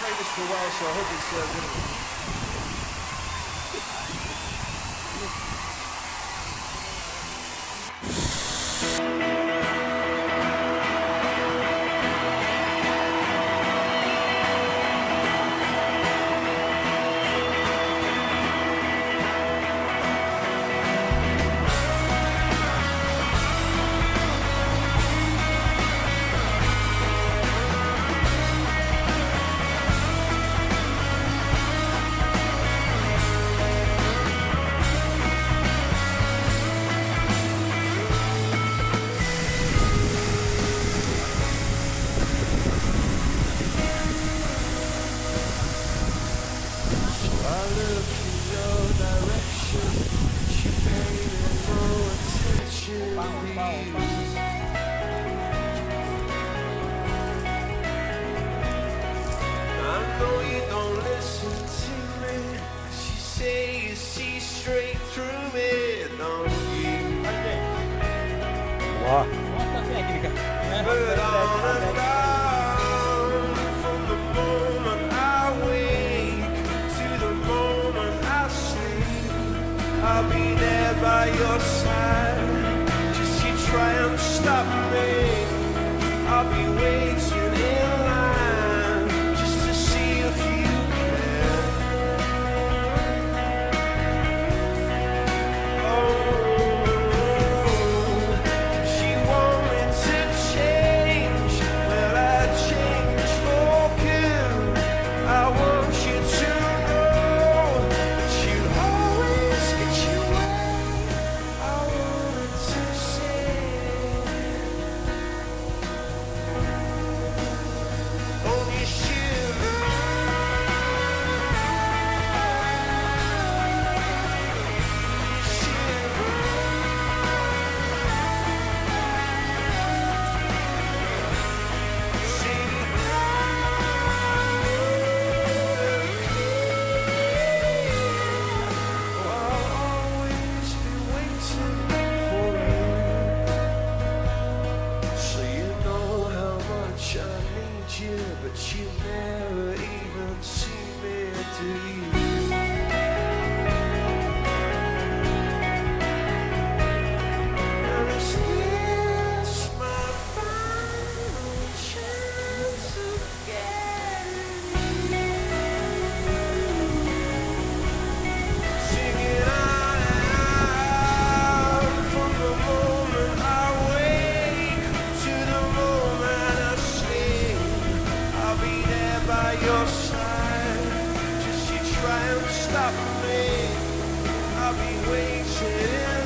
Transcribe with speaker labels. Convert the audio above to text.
Speaker 1: played this for a while, so I hope it's good.
Speaker 2: Wow.
Speaker 1: From the moment I wake to the moment I sleep, I'll be there by your side. Just you try and stop me, I'll be waiting in line just to see if you care. But you never even see me, do you? And is this my final chance of getting singing out from the moment I wake to the moment I sleep? I'll be there by your side. Just you try and stop me, I'll be waiting.